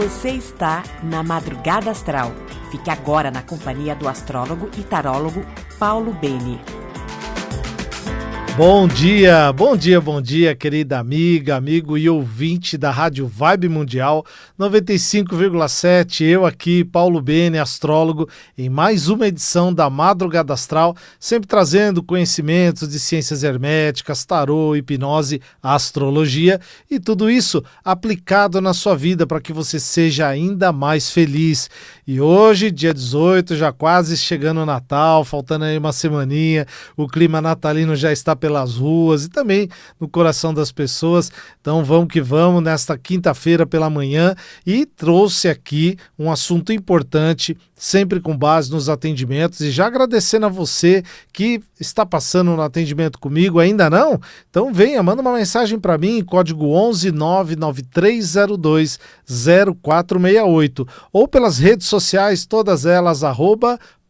Você está na Madrugada Astral. Fique agora na companhia do astrólogo e tarólogo Paulo Beni. Bom dia, querida amiga, amigo e ouvinte da Rádio Vibe Mundial 95,7. Eu aqui, Paulo Beni, astrólogo, em mais uma edição da Madrugada Astral, sempre trazendo conhecimentos de ciências herméticas, tarô, hipnose, astrologia e tudo isso aplicado na sua vida para que você seja ainda mais feliz. E hoje, dia 18, já quase chegando o Natal, faltando aí uma semaninha, o clima natalino já está pelas ruas e também no coração das pessoas. Então vamos que vamos nesta quinta-feira pela manhã e trouxe aqui um assunto importante, sempre com base nos atendimentos, e já agradecendo a você que está passando no atendimento comigo, ainda não? Então venha, manda uma mensagem para mim, código 11 99302 0468, ou pelas redes sociais, todas elas,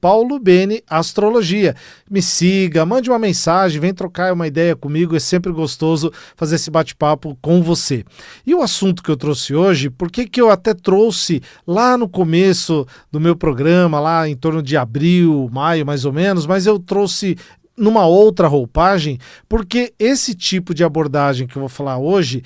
Paulo Beni Astrologia. Me siga, mande uma mensagem, vem trocar uma ideia comigo, é sempre gostoso fazer esse bate-papo com você. E o assunto que eu trouxe hoje, por que eu até trouxe lá no começo do meu programa, lá em torno de abril, maio mais ou menos, mas eu trouxe numa outra roupagem, porque esse tipo de abordagem que eu vou falar hoje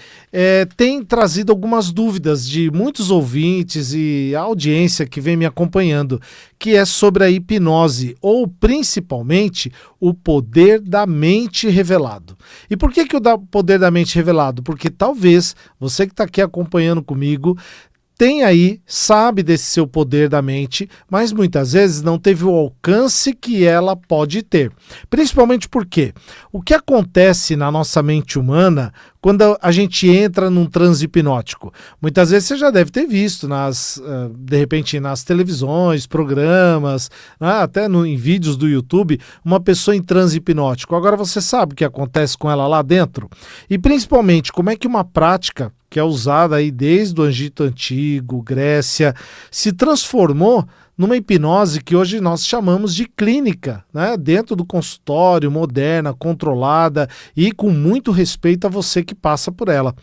tem trazido algumas dúvidas de muitos ouvintes e a audiência que vem me acompanhando, que é sobre a hipnose, ou principalmente o poder da mente revelado. E por que o poder da mente revelado? Porque talvez você que está aqui acompanhando comigo tem aí, sabe desse seu poder da mente, mas muitas vezes não teve o alcance que ela pode ter. Principalmente porque o que acontece na nossa mente humana quando a gente entra num transe hipnótico? Muitas vezes você já deve ter visto, de repente nas televisões, programas, até em vídeos do YouTube, uma pessoa em transe hipnótico. Agora você sabe o que acontece com ela lá dentro? E principalmente, como é que uma prática que é usada aí desde o Egito Antigo, Grécia, se transformou numa hipnose que hoje nós chamamos de clínica, dentro do consultório, moderna, controlada e com muito respeito a você que passa por ela.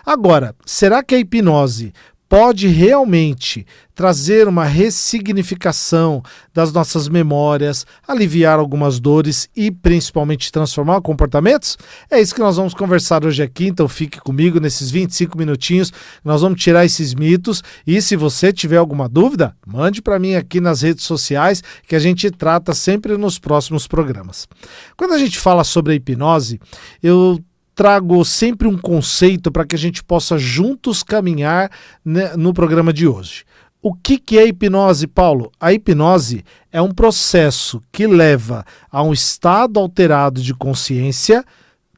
Agora, será que a hipnose pode realmente trazer uma ressignificação das nossas memórias, aliviar algumas dores e principalmente transformar comportamentos? É isso que nós vamos conversar hoje aqui, então fique comigo nesses 25 minutinhos, nós vamos tirar esses mitos, e se você tiver alguma dúvida, mande para mim aqui nas redes sociais, que a gente trata sempre nos próximos programas. Quando a gente fala sobre a hipnose, eu trago sempre um conceito para que a gente possa juntos caminhar, no programa de hoje. O que é hipnose, Paulo? A hipnose é um processo que leva a um estado alterado de consciência,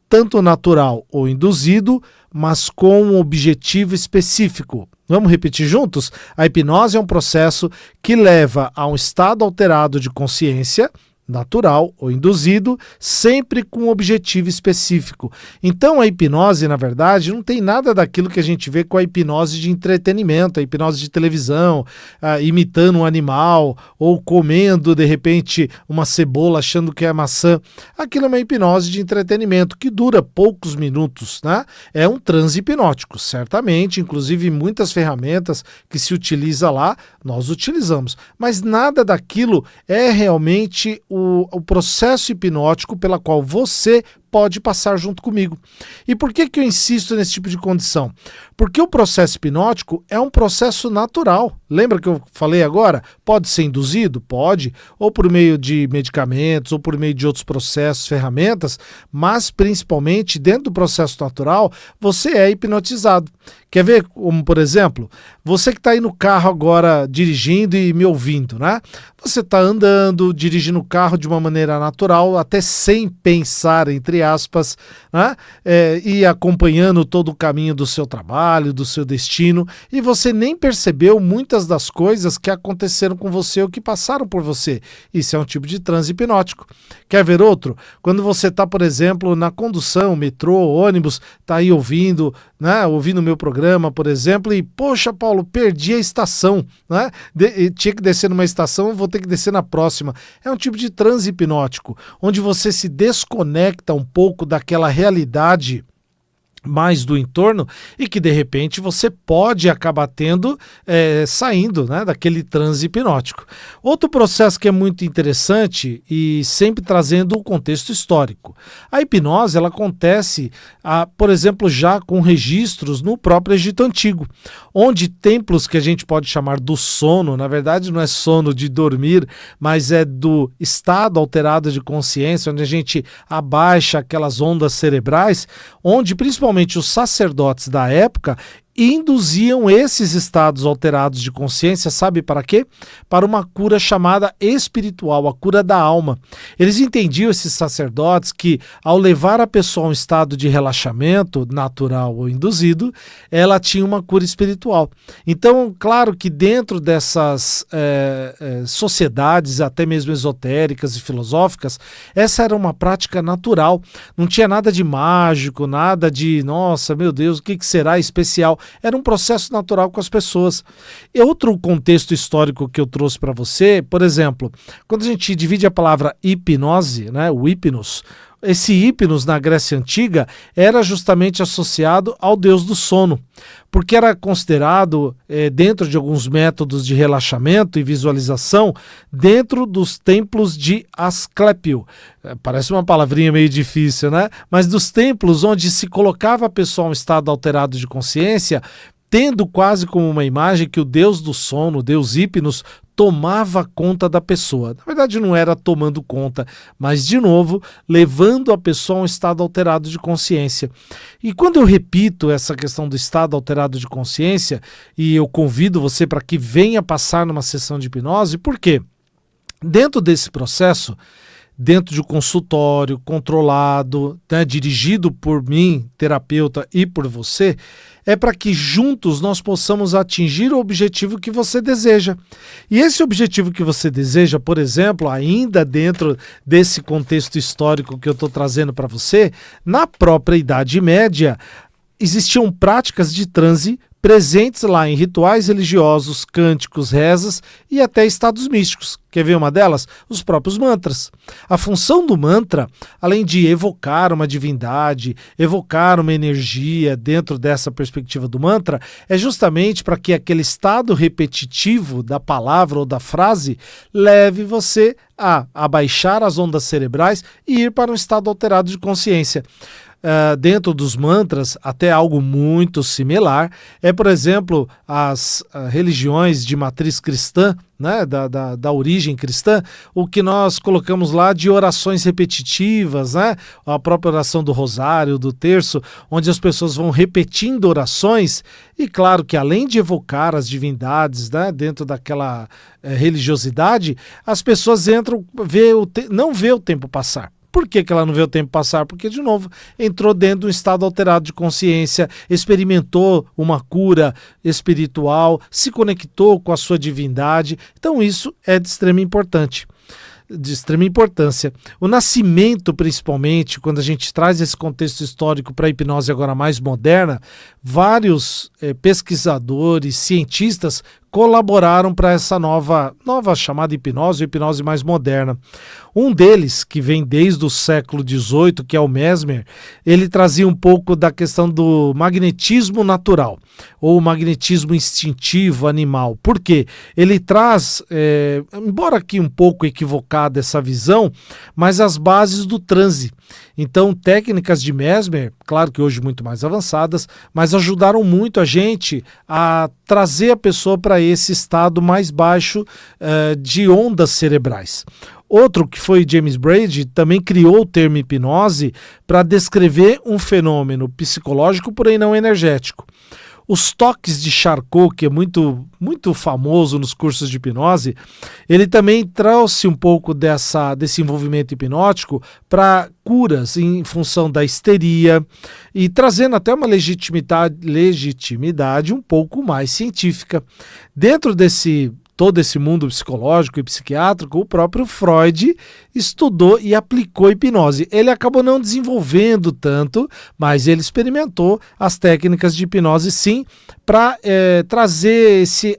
tanto natural ou induzido, mas com um objetivo específico. Vamos repetir juntos? A hipnose é um processo que leva a um estado alterado de consciência, natural ou induzido, sempre com um objetivo específico. Então a hipnose, na verdade, não tem nada daquilo que a gente vê com a hipnose de entretenimento, a hipnose de televisão, imitando um animal ou comendo de repente uma cebola achando que é maçã. Aquilo é uma hipnose de entretenimento que dura poucos minutos, É um transe hipnótico, certamente, inclusive muitas ferramentas que se utiliza lá, nós utilizamos, mas nada daquilo é realmente o processo hipnótico pela qual você pode passar junto comigo. E por que eu insisto nesse tipo de condição? Porque o processo hipnótico é um processo natural. Lembra que eu falei agora? Pode ser induzido? Pode, ou por meio de medicamentos, ou por meio de outros processos, ferramentas, mas principalmente dentro do processo natural, você é hipnotizado. Quer ver como, por exemplo, você que está aí no carro agora dirigindo e me ouvindo, Você está andando, dirigindo o carro de uma maneira natural, até sem pensar, entre aspas, e acompanhando todo o caminho do seu trabalho, do seu destino, e você nem percebeu muitas das coisas que aconteceram com você ou que passaram por você. Isso é um tipo de transe hipnótico. Quer ver outro? Quando você está, por exemplo, na condução, metrô, ônibus, está aí ouvindo o meu programa, por exemplo, e, poxa, Paulo, perdi a estação, tinha que descer numa estação, vou ter que descer na próxima. É um tipo de transe hipnótico, onde você se desconecta um pouco daquela realidade mais do entorno e que de repente você pode acabar saindo, né, daquele transe hipnótico. Outro processo que é muito interessante e sempre trazendo o contexto histórico. A hipnose ela acontece, por exemplo, já com registros no próprio Egito Antigo, onde templos que a gente pode chamar do sono, na verdade não é sono de dormir, mas é do estado alterado de consciência, onde a gente abaixa aquelas ondas cerebrais, onde principalmente os sacerdotes da época induziam esses estados alterados de consciência, sabe para quê? Para uma cura chamada espiritual, a cura da alma. Eles entendiam, esses sacerdotes, que ao levar a pessoa a um estado de relaxamento, natural ou induzido, ela tinha uma cura espiritual. Então, claro que dentro dessas sociedades, até mesmo esotéricas e filosóficas, essa era uma prática natural. Não tinha nada de mágico, nada de, nossa, meu Deus, o que será especial? Era um processo natural com as pessoas. E outro contexto histórico que eu trouxe para você, por exemplo, quando a gente divide a palavra hipnose, né, o hipnos, esse hipnos na Grécia Antiga era justamente associado ao deus do sono, porque era considerado, dentro de alguns métodos de relaxamento e visualização, dentro dos templos de Asclépio. Parece uma palavrinha meio difícil, né? Mas dos templos onde se colocava a pessoa em um estado alterado de consciência, tendo quase como uma imagem que o deus do sono, o deus hipnos, tomava conta da pessoa. Na verdade não era tomando conta, mas de novo, levando a pessoa a um estado alterado de consciência. E quando eu repito essa questão do estado alterado de consciência, e eu convido você para que venha passar numa sessão de hipnose, por quê? Dentro desse processo, dentro de um consultório controlado, né, dirigido por mim, terapeuta, e por você, é para que juntos nós possamos atingir o objetivo que você deseja. E esse objetivo que você deseja, por exemplo, ainda dentro desse contexto histórico que eu estou trazendo para você, na própria Idade Média, existiam práticas de transe presentes lá em rituais religiosos, cânticos, rezas e até estados místicos. Quer ver uma delas? Os próprios mantras. A função do mantra, além de evocar uma divindade, evocar uma energia dentro dessa perspectiva do mantra, é justamente para que aquele estado repetitivo da palavra ou da frase leve você a abaixar as ondas cerebrais e ir para um estado alterado de consciência. Dentro dos mantras, até algo muito similar, por exemplo, as religiões de matriz cristã, né, da origem cristã, o que nós colocamos lá de orações repetitivas, né, a própria oração do rosário, do terço, onde as pessoas vão repetindo orações, e claro que além de evocar as divindades, né, dentro daquela religiosidade, as pessoas entram, não vê o tempo passar. Por que ela não vê o tempo passar? Porque, de novo, entrou dentro de um estado alterado de consciência, experimentou uma cura espiritual, se conectou com a sua divindade. Então, isso é de extrema importância. O nascimento, principalmente, quando a gente traz esse contexto histórico para a hipnose agora mais moderna, vários pesquisadores, cientistas colaboraram para essa nova chamada hipnose mais moderna. Um deles, que vem desde o século XVIII, que é o Mesmer, ele trazia um pouco da questão do magnetismo natural, ou magnetismo instintivo animal. Por quê? Ele traz, embora aqui um pouco equivocada essa visão, mas as bases do transe. Então, técnicas de Mesmer, claro que hoje muito mais avançadas, mas ajudaram muito a gente a trazer a pessoa para esse estado mais baixo de ondas cerebrais. Outro, que foi James Braid, também criou o termo hipnose para descrever um fenômeno psicológico, porém não energético. Os toques de Charcot, que é muito, muito famoso nos cursos de hipnose, ele também trouxe um pouco desse envolvimento hipnótico para curas em função da histeria e trazendo até uma legitimidade um pouco mais científica. Dentro todo esse mundo psicológico e psiquiátrico, o próprio Freud estudou e aplicou hipnose. Ele acabou não desenvolvendo tanto, mas ele experimentou as técnicas de hipnose sim, para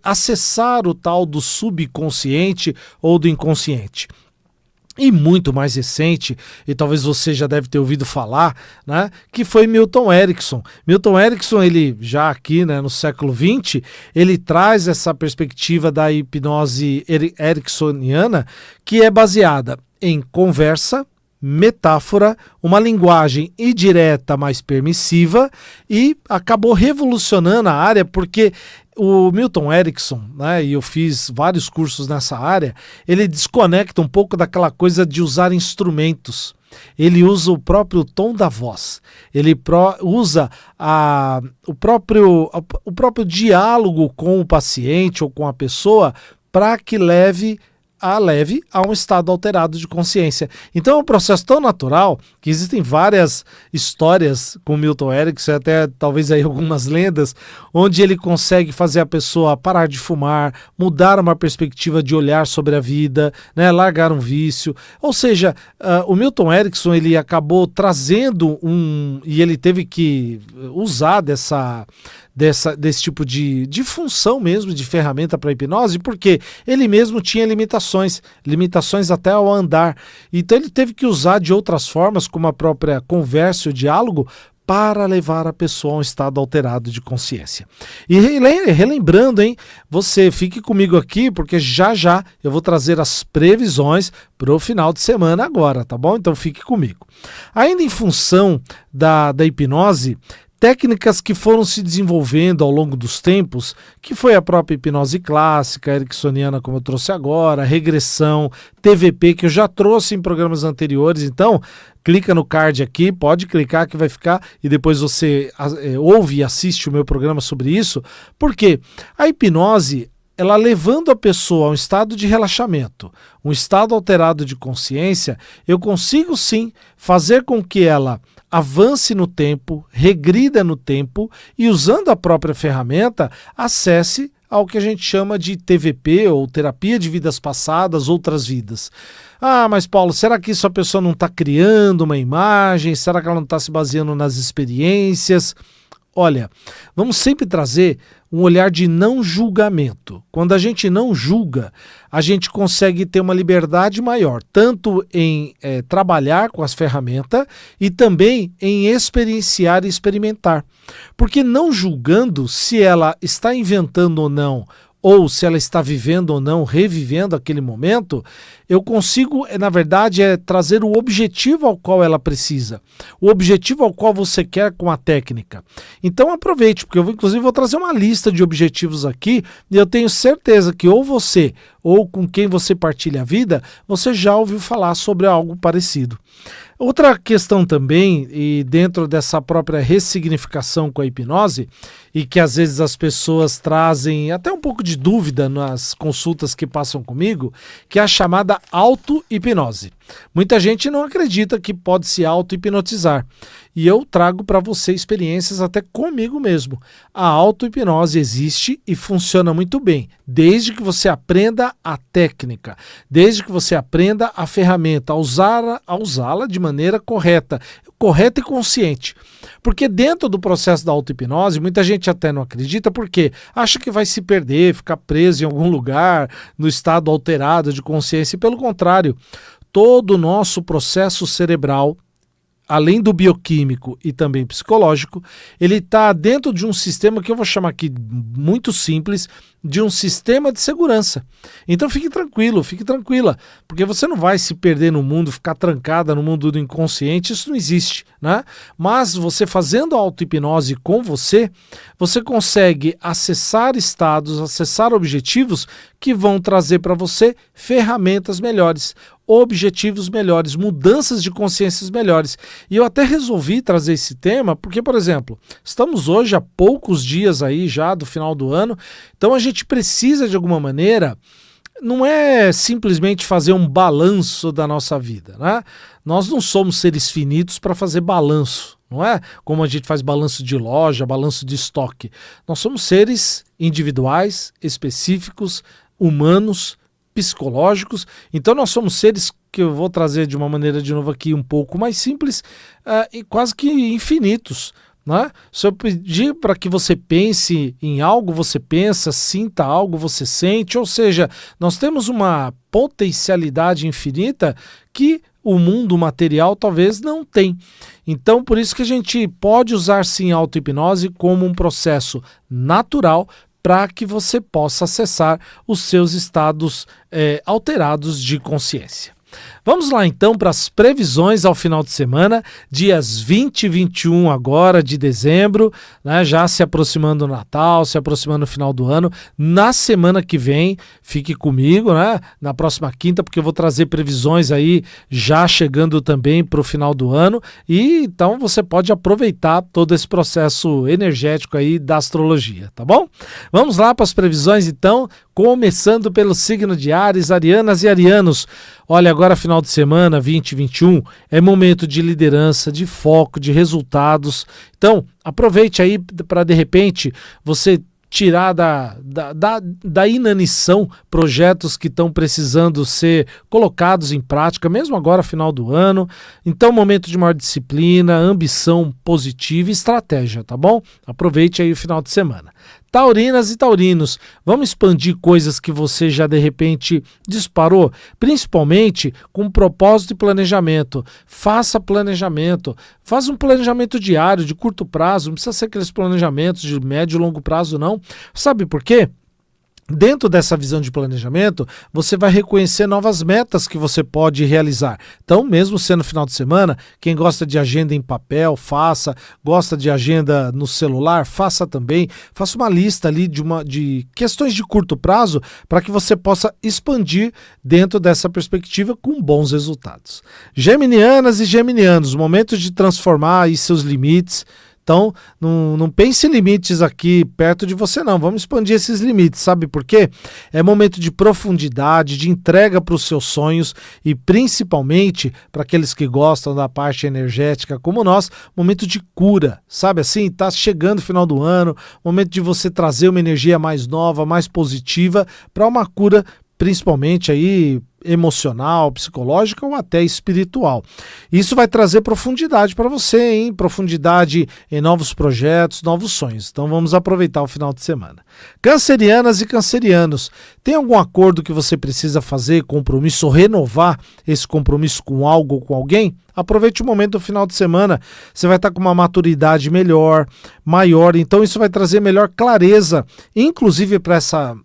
acessar o tal do subconsciente ou do inconsciente. e muito mais recente, e talvez você já deve ter ouvido falar, né, que foi Milton Erickson. Milton Erickson, ele já aqui, né, no século XX, ele traz essa perspectiva da hipnose ericksoniana, que é baseada em conversa, metáfora, uma linguagem indireta mais permissiva, e acabou revolucionando a área porque o Milton Erickson, né, e eu fiz vários cursos nessa área, ele desconecta um pouco daquela coisa de usar instrumentos. Ele usa o próprio tom da voz, ele usa o próprio diálogo com o paciente ou com a pessoa para que leve a um estado alterado de consciência. Então é um processo tão natural que existem várias histórias com Milton Erickson, até talvez aí algumas lendas, onde ele consegue fazer a pessoa parar de fumar, mudar uma perspectiva de olhar sobre a vida, né, largar um vício. Ou seja, o Milton Erickson, ele acabou trazendo e ele teve que usar desse tipo de função mesmo, de ferramenta para hipnose, porque ele mesmo tinha limitações até ao andar. Então ele teve que usar de outras formas, como a própria conversa e o diálogo, para levar a pessoa a um estado alterado de consciência. E relembrando, hein, você fique comigo aqui, porque já já eu vou trazer as previsões para o final de semana agora, tá bom? Então fique comigo. Ainda em função da hipnose, técnicas que foram se desenvolvendo ao longo dos tempos, que foi a própria hipnose clássica, ericksoniana, como eu trouxe agora, regressão, TVP, que eu já trouxe em programas anteriores. Então, clica no card aqui, pode clicar que vai ficar, e depois você ouve e assiste o meu programa sobre isso, porque a hipnose, ela levando a pessoa a um estado de relaxamento, um estado alterado de consciência, eu consigo sim fazer com que ela avance no tempo, regrida no tempo e, usando a própria ferramenta, acesse ao que a gente chama de TVP, ou terapia de vidas passadas, outras vidas. Ah, mas Paulo, será que isso a pessoa não está criando uma imagem? Será que ela não está se baseando nas experiências? Olha, vamos sempre trazer um olhar de não julgamento. Quando a gente não julga, a gente consegue ter uma liberdade maior, tanto em trabalhar com as ferramentas e também em experienciar e experimentar. Porque não julgando se ela está inventando ou não, ou se ela está vivendo ou não, revivendo aquele momento, eu consigo, na verdade, trazer o objetivo ao qual ela precisa, o objetivo ao qual você quer com a técnica. Então aproveite, porque eu inclusive vou trazer uma lista de objetivos aqui, e eu tenho certeza que ou você, ou com quem você partilha a vida, você já ouviu falar sobre algo parecido. Outra questão também, e dentro dessa própria ressignificação com a hipnose, e que às vezes as pessoas trazem até um pouco de dúvida nas consultas que passam comigo, que é a chamada auto-hipnose. Muita gente não acredita que pode se auto-hipnotizar. E eu trago para você experiências até comigo mesmo. A auto-hipnose existe e funciona muito bem, desde que você aprenda a técnica, desde que você aprenda a ferramenta, a usá-la de maneira correta e consciente. Porque dentro do processo da auto-hipnose, muita gente até não acredita porque acha que vai se perder, ficar preso em algum lugar, no estado alterado de consciência, e pelo contrário, todo o nosso processo cerebral, além do bioquímico e também psicológico, ele está dentro de um sistema que eu vou chamar aqui muito simples, de um sistema de segurança. Então fique tranquilo, fique tranquila, porque você não vai se perder no mundo, ficar trancada no mundo do inconsciente, isso não existe, né? Mas você fazendo a auto-hipnose com você consegue acessar estados, acessar objetivos que vão trazer para você ferramentas melhores, objetivos melhores, mudanças de consciências melhores. E eu até resolvi trazer esse tema porque, por exemplo, estamos hoje há poucos dias aí já do final do ano, então a gente precisa de alguma maneira, não é simplesmente fazer um balanço da nossa vida, né? Nós não somos seres finitos para fazer balanço, não é? Como a gente faz balanço de loja, balanço de estoque. Nós somos seres individuais, específicos, humanos, psicológicos, então nós somos seres que eu vou trazer de uma maneira de novo aqui um pouco mais simples e quase que infinitos. né? Se eu pedir para que você pense em algo, você pensa, sinta algo, você sente, ou seja, nós temos uma potencialidade infinita que o mundo material talvez não tem. Então, por isso que a gente pode usar sim a auto-hipnose como um processo natural para que você possa acessar os seus estados alterados de consciência. Vamos lá então para as previsões ao final de semana, dias 20 e 21 agora de dezembro, né, já se aproximando o Natal, se aproximando o final do ano. Na semana que vem, fique comigo, né, na próxima quinta, porque eu vou trazer previsões aí já chegando também para o final do ano, e então você pode aproveitar todo esse processo energético aí da astrologia, tá bom? Vamos lá para as previsões então, começando pelo signo de Áries, arianas e arianos. Olha, agora final de semana, 20 e 21, é momento de liderança, de foco, de resultados. Então, aproveite aí para, de repente, você tirar da inanição projetos que estão precisando ser colocados em prática, mesmo agora, final do ano. Então, momento de maior disciplina, ambição positiva e estratégia, tá bom? Aproveite aí o final de semana. Taurinas e taurinos, vamos expandir coisas que você já de repente disparou, principalmente com propósito e planejamento. Faça planejamento, faz um planejamento diário, de curto prazo, não precisa ser aqueles planejamentos de médio e longo prazo não. Sabe por quê? Dentro dessa visão de planejamento, você vai reconhecer novas metas que você pode realizar. Então, mesmo sendo final de semana, quem gosta de agenda em papel, faça. Gosta de agenda no celular, faça também. Faça uma lista ali de questões de curto prazo para que você possa expandir dentro dessa perspectiva com bons resultados. Geminianas e geminianos, momento de transformar aí seus limites. Então, não pense em limites aqui perto de você não, vamos expandir esses limites, sabe por quê? É momento de profundidade, de entrega para os seus sonhos e principalmente para aqueles que gostam da parte energética como nós, momento de cura, sabe assim? Está chegando o final do ano, momento de você trazer uma energia mais nova, mais positiva para uma cura principalmente aí emocional, psicológica ou até espiritual. Isso vai trazer profundidade para você, hein? Profundidade em novos projetos, novos sonhos. Então vamos aproveitar o final de semana. Cancerianas e cancerianos, tem algum acordo que você precisa fazer, compromisso, ou renovar esse compromisso com algo ou com alguém? Aproveite o momento do final de semana, você vai estar com uma maturidade melhor, maior, então isso vai trazer melhor clareza, inclusive para essa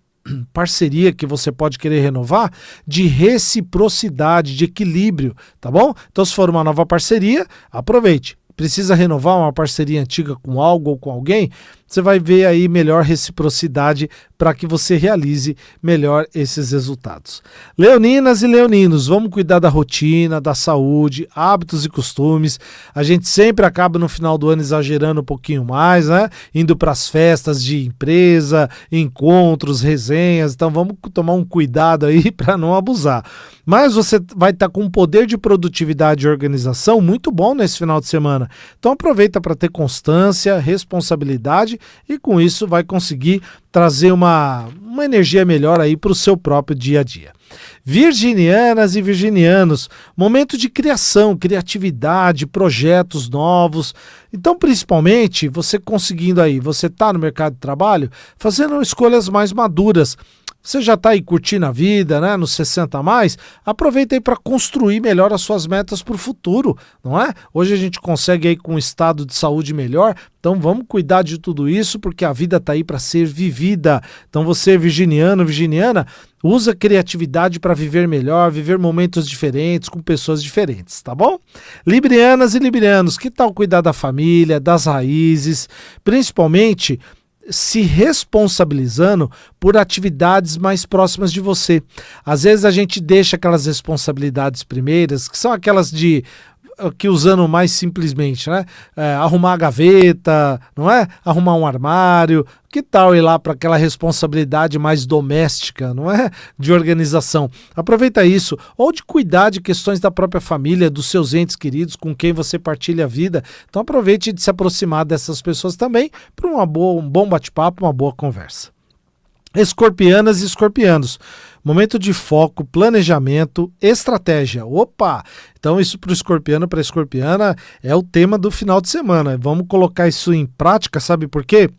parceria que você pode querer renovar, de reciprocidade, de equilíbrio, tá bom? Então, se for uma nova parceria, aproveite. Precisa renovar uma parceria antiga com algo ou com alguém? Você vai ver aí melhor reciprocidade para que você realize melhor esses resultados. Leoninas e leoninos, vamos cuidar da rotina, da saúde, hábitos e costumes. A gente sempre acaba no final do ano exagerando um pouquinho mais, né? Indo para as festas de empresa, encontros, resenhas. Então vamos tomar um cuidado aí para não abusar. Mas você vai estar com um poder de produtividade e organização muito bom nesse final de semana. Então aproveita para ter constância, responsabilidade e com isso vai conseguir trazer uma energia melhor aí para o seu próprio dia a dia. Virginianas e virginianos, momento de criação, criatividade, projetos novos. Então, principalmente, você conseguindo aí, você está no mercado de trabalho, fazendo escolhas mais maduras. Você já está aí curtindo a vida, né? Nos 60 a mais, aproveita aí para construir melhor as suas metas para o futuro, não é? Hoje a gente consegue aí com um estado de saúde melhor, então vamos cuidar de tudo isso porque a vida está aí para ser vivida. Então você, virginiano, virginiana, usa criatividade para viver melhor, viver momentos diferentes com pessoas diferentes, tá bom? Librianas e librianos, que tal cuidar da família, das raízes, principalmente se responsabilizando por atividades mais próximas de você. Às vezes a gente deixa aquelas responsabilidades primeiras, que são aquelas que usando mais simplesmente, né? Arrumar a gaveta, não é? Arrumar um armário. Que tal ir lá para aquela responsabilidade mais doméstica, não é? De organização. Aproveita isso. Ou de cuidar de questões da própria família, dos seus entes queridos, com quem você partilha a vida. Então aproveite de se aproximar dessas pessoas também para um bom bate-papo, uma boa conversa. Escorpianas e escorpianos, Momento de foco, planejamento, estratégia. Opa! Então isso para o escorpiano, para a escorpiana, é o tema do final de semana. Vamos colocar isso em prática, sabe por quê?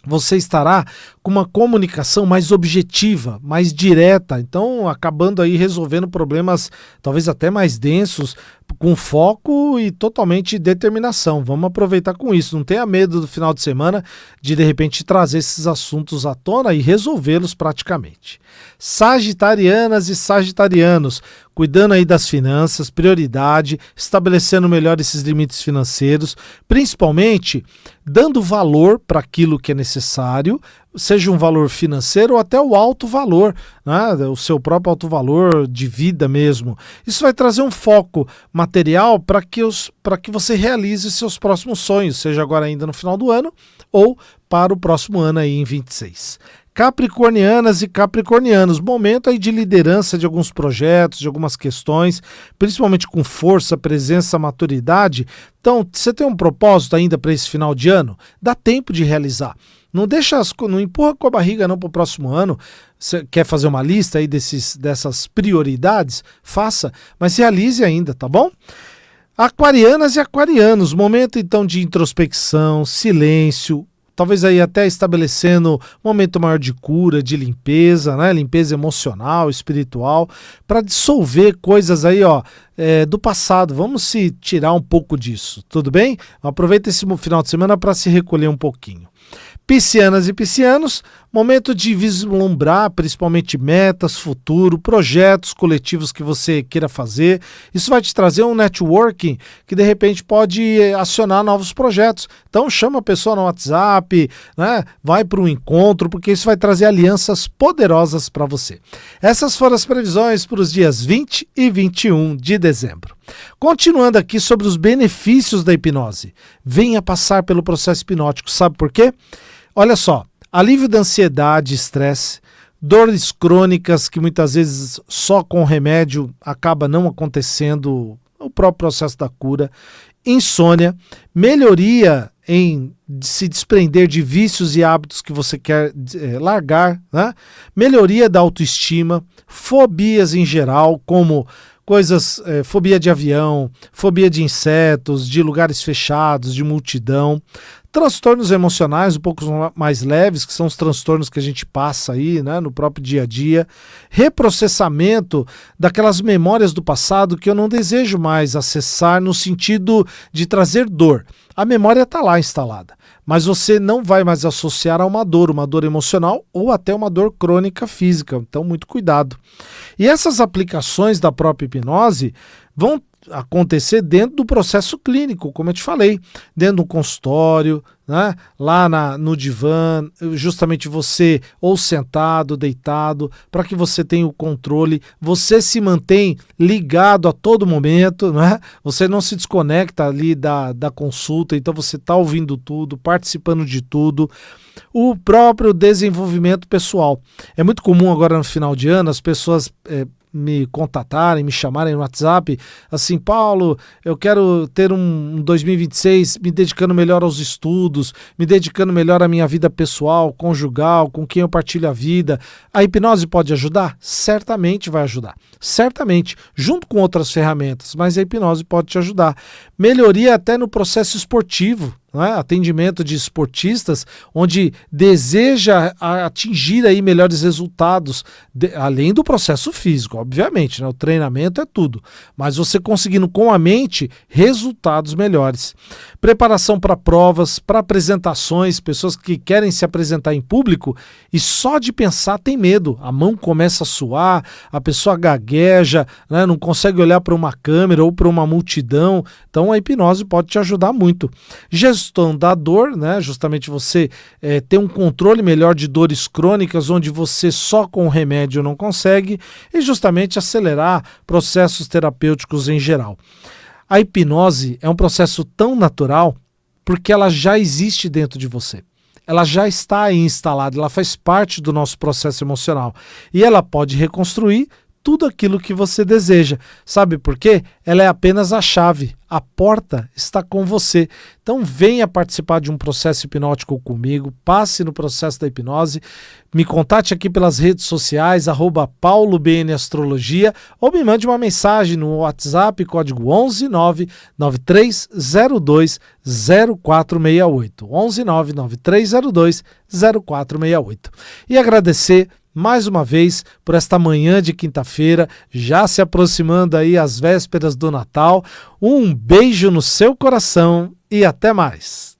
Você estará com uma comunicação mais objetiva, mais direta, então acabando aí resolvendo problemas talvez até mais densos, com foco e totalmente determinação. Vamos aproveitar com isso, não tenha medo do final de semana de repente trazer esses assuntos à tona e resolvê-los praticamente. Sagitarianas e sagitarianos, cuidando aí das finanças, prioridade, estabelecendo melhor esses limites financeiros, principalmente dando valor para aquilo que é necessário, seja um valor financeiro ou até o alto valor, né? O seu próprio alto valor de vida mesmo. Isso vai trazer um foco material para que você realize seus próximos sonhos, seja agora ainda no final do ano ou para o próximo ano aí em 26. Capricornianas e capricornianos, momento aí de liderança de alguns projetos, de algumas questões, principalmente com força, presença, maturidade. Então, você tem um propósito ainda para esse final de ano? Dá tempo de realizar. Não não empurra com a barriga não para o próximo ano. Você quer fazer uma lista aí dessas prioridades? Faça, mas realize ainda, tá bom? Aquarianas e aquarianos, momento então de introspecção, silêncio, talvez aí até estabelecendo um momento maior de cura, de limpeza, né? Limpeza emocional, espiritual, para dissolver coisas aí, do passado. Vamos se tirar um pouco disso, tudo bem? Aproveita esse final de semana para se recolher um pouquinho. Piscianas e piscianos, momento de vislumbrar principalmente metas, futuro, projetos coletivos que você queira fazer. Isso vai te trazer um networking que de repente pode acionar novos projetos. Então chama a pessoa no WhatsApp, né? Vai para um encontro, porque isso vai trazer alianças poderosas para você. Essas foram as previsões para os dias 20 e 21 de dezembro. Continuando aqui sobre os benefícios da hipnose. Venha passar pelo processo hipnótico, sabe por quê? Olha só, alívio da ansiedade, estresse, dores crônicas que muitas vezes só com remédio acaba não acontecendo o próprio processo da cura, insônia, melhoria em se desprender de vícios e hábitos que você quer largar, né? Melhoria da autoestima, fobias em geral, como coisas, fobia de avião, fobia de insetos, de lugares fechados, de multidão, transtornos emocionais um pouco mais leves, que são os transtornos que a gente passa aí, né, no próprio dia a dia, reprocessamento daquelas memórias do passado que eu não desejo mais acessar no sentido de trazer dor. A memória está lá instalada, mas você não vai mais associar a uma dor emocional ou até uma dor crônica física, então muito cuidado. E essas aplicações da própria hipnose vão acontecer dentro do processo clínico, como eu te falei, dentro do consultório, né? Lá no divã, justamente você ou sentado, deitado, para que você tenha o controle, você se mantém ligado a todo momento, né? Você não se desconecta ali da consulta, então você está ouvindo tudo, participando de tudo. O próprio desenvolvimento pessoal. É muito comum agora no final de ano as pessoas me contatarem, me chamarem no WhatsApp, assim, Paulo, eu quero ter um 2026 me dedicando melhor aos estudos, me dedicando melhor à minha vida pessoal, conjugal, com quem eu partilho a vida. A hipnose pode ajudar? Certamente vai ajudar. Certamente, junto com outras ferramentas, mas a hipnose pode te ajudar. Melhoria até no processo esportivo. Né? Atendimento de esportistas onde deseja atingir aí melhores resultados, além do processo físico, obviamente, né? O treinamento é tudo, mas você conseguindo com a mente resultados melhores. Preparação para provas, para apresentações, pessoas que querem se apresentar em público e só de pensar tem medo, a mão começa a suar, a pessoa gagueja, né? Não consegue olhar para uma câmera ou para uma multidão, então a hipnose pode te ajudar muito. Gestão da dor, né? Justamente você ter um controle melhor de dores crônicas, onde você só com o remédio não consegue, e justamente acelerar processos terapêuticos em geral. A hipnose é um processo tão natural porque ela já existe dentro de você. Ela já está aí instalada, ela faz parte do nosso processo emocional. E ela pode reconstruir tudo aquilo que você deseja. Sabe por quê? Ela é apenas a chave. A porta está com você. Então venha participar de um processo hipnótico comigo, passe no processo da hipnose, me contate aqui pelas redes sociais, @PauloBNAstrologia, ou me mande uma mensagem no WhatsApp, código 11 99302 0468. 11 99302 0468. E agradecer mais uma vez por esta manhã de quinta-feira, já se aproximando aí as vésperas do Natal. Um beijo no seu coração e até mais.